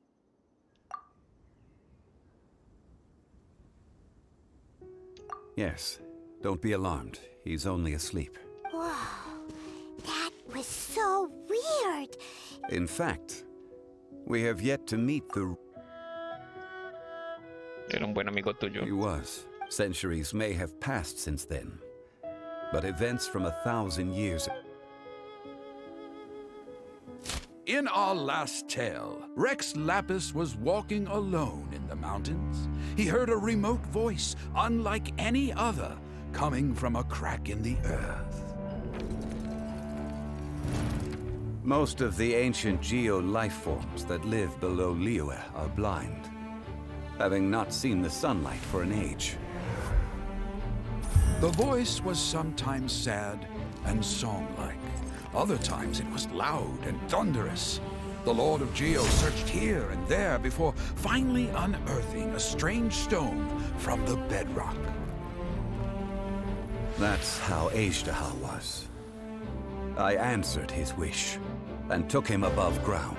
Yes. Don't be alarmed. He's only asleep. Whoa, that was so weird. In fact, we have yet to meet the... Era un buen amigo tuyo. He was. Centuries may have passed since then. But events from 1,000 years... In our last tale, Rex Lapis was walking alone in the mountains. He heard a remote voice, unlike any other, coming from a crack in the earth. Most of the ancient geo-life forms that live below Liyue are blind, having not seen the sunlight for an age. The voice was sometimes sad and song-like. Other times it was loud and thunderous. The Lord of Geo searched here and there before finally unearthing a strange stone from the bedrock. That's how Azhdaha was. I answered his wish and took him above ground.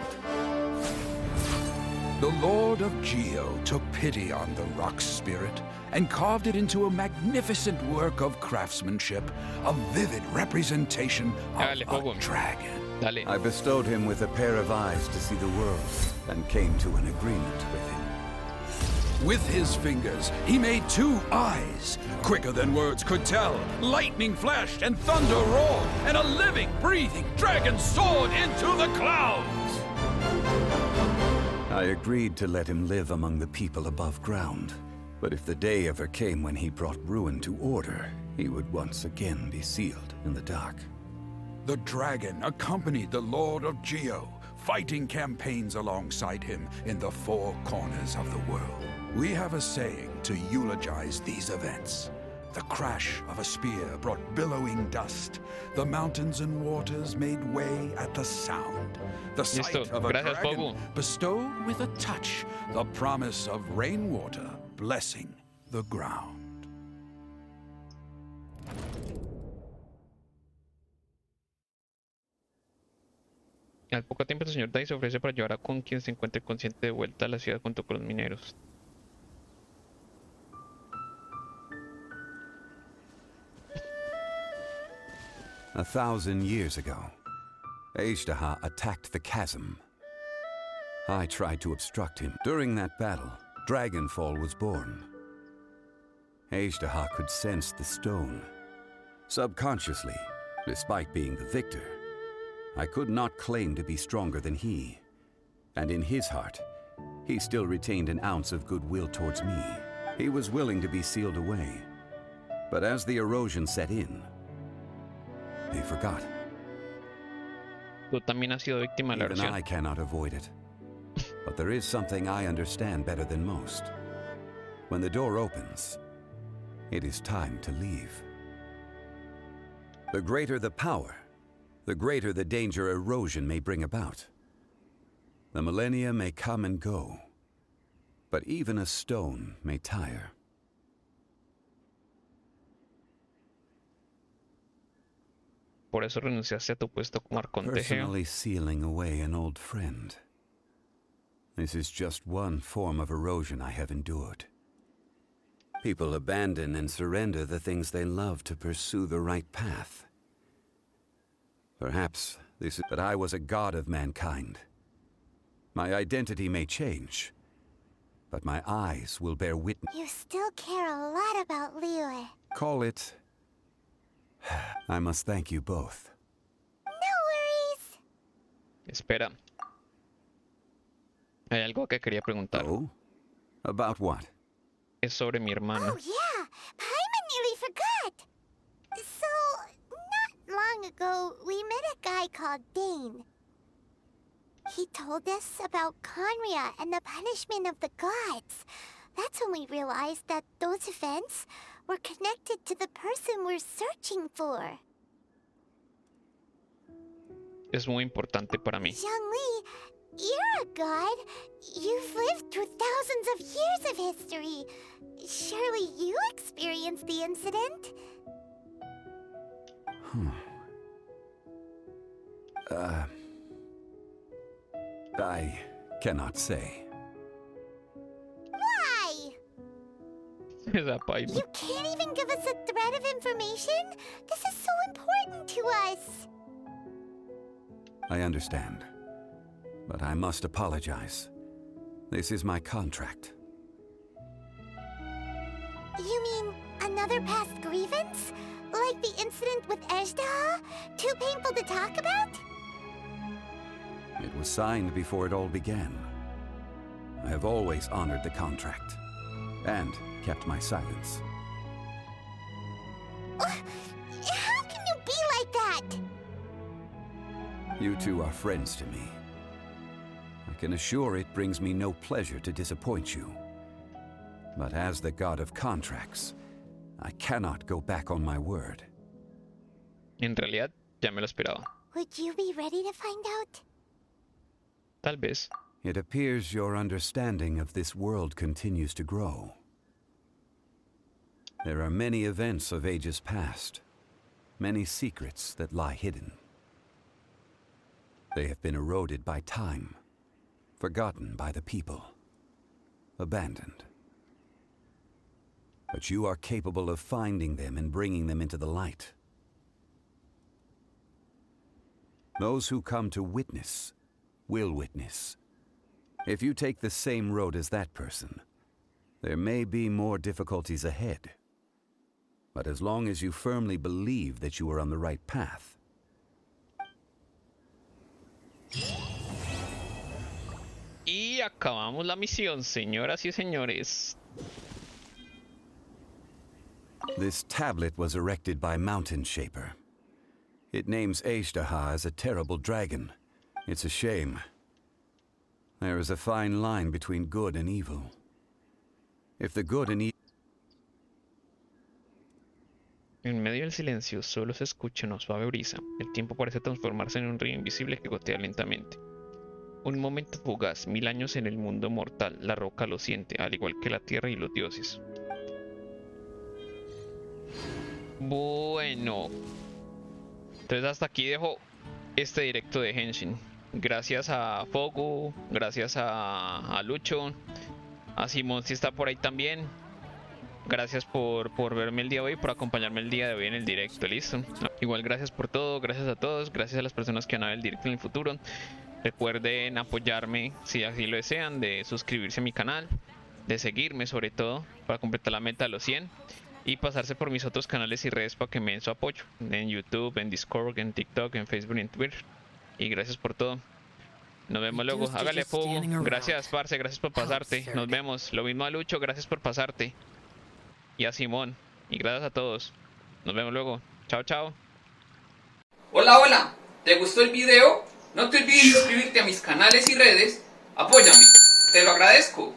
The Lord of Geo took pity on the rock spirit and carved it into a magnificent work of craftsmanship, a vivid representation of a dragon. Dale. I bestowed him with a pair of eyes to see the world and came to an agreement with him. With his fingers, he made 2 eyes. Quicker than words could tell, lightning flashed and thunder roared, and a living, breathing dragon soared into the clouds. I agreed to let him live among the people above ground. But if the day ever came when he brought ruin to order, he would once again be sealed in the dark. The dragon accompanied the Lord of Geo, fighting campaigns alongside him in the 4 corners of the world. We have a saying to eulogize these events. The crash of a spear brought billowing dust. The mountains and waters made way at the sound. The sight of a dragon bestowed with a touch the promise of rainwater blessing the ground. Al poco tiempo el señor Dai se ofrece para llevar a con quien se encuentre consciente de vuelta a la ciudad junto con los mineros. A 1,000 years ago, Azhdaha attacked the chasm. I tried to obstruct him. During that battle, Dragonfall was born. Azhdaha could sense the stone. Subconsciously, despite being the victor, I could not claim to be stronger than he. And in his heart, he still retained an ounce of goodwill towards me. He was willing to be sealed away. But as the erosion set in, he forgot. Tú también has sido víctima de la Even erosión. I cannot avoid it. But there is something I understand better than most. When the door opens, it is time to leave. The greater the power, the greater the danger erosion may bring about. The millennia may come and go, but even a stone may tire. Por eso renunciaste a tu puesto como Arconte. Personally sealing away an old friend. This is just one form of erosion I have endured. People abandon and surrender the things they love to pursue the right path. Perhaps this is... But I was a god of mankind. My identity may change, but my eyes will bear witness. You still care a lot about Liyue. Call it... I must thank you both. No worries. Espera. Hay algo que quería preguntar. Oh? About what? Es sobre mi hermana. Oh yeah, Paimon nearly forgot. So, not long ago, we met a guy called Dane. He told us about Conria and the punishment of the gods. That's when we realized that those events were connected to the person we're searching for. Es muy importante para mí. Zhongli, you're a god. You've lived through thousands of years of history. Surely you experienced the incident? I cannot say. Why? Esa paila. You can't even give us a thread of information? This is so important to us. I understand. But I must apologize. This is my contract. You mean another past grievance? Like the incident with Azhdaha? Too painful to talk about? It was signed before it all began. I have always honored the contract. And kept my silence. How can you be like that? You two are friends to me. I can assure it brings me no pleasure to disappoint you. But as the god of contracts, I cannot go back on my word. En realidad, ya me lo esperaba. Would you be ready to find out? Tal vez. It appears your understanding of this world continues to grow. There are many events of ages past, many secrets that lie hidden. They have been eroded by time, forgotten by the people, abandoned. But you are capable of finding them and bringing them into the light. Those who come to witness will witness. If you take the same road as that person, there may be more difficulties ahead. But as long as you firmly believe that you are on the right path. Y acabamos la misión, señoras y señores. This tablet was erected by Mountain Shaper. It names Azhdaha as a terrible dragon. It's a shame. There is a fine line between good and evil. If the good and evil... En medio del silencio solo se escucha una suave brisa. El tiempo parece transformarse en un río invisible que gotea lentamente. Un momento fugaz, 1000 años en el mundo mortal. La roca lo siente, al igual que la tierra y los dioses. Bueno. Entonces hasta aquí dejo este directo de Genshin. Gracias a Fogu, gracias a Lucho, a Simón si está por ahí también. Gracias por verme el día de hoy, por acompañarme el día de hoy en el directo, listo. Igual gracias por todo, gracias a todos, gracias a las personas que van a ver el directo en el futuro. Recuerden apoyarme si así lo desean, de suscribirse a mi canal, de seguirme sobre todo, para completar la meta de los 100. Y pasarse por mis otros canales y redes para que me den su apoyo. En YouTube, en Discord, en TikTok, en Facebook y en Twitter. Y gracias por todo. Nos vemos luego. Hágale fuego. Gracias, parce, gracias por pasarte. Nos vemos. Lo mismo a Lucho, gracias por pasarte. Y a Simón. Y gracias a todos. Nos vemos luego. Chao, chao. Hola, hola. ¿Te gustó el video? No te olvides de suscribirte a mis canales y redes. Apóyame. Te lo agradezco.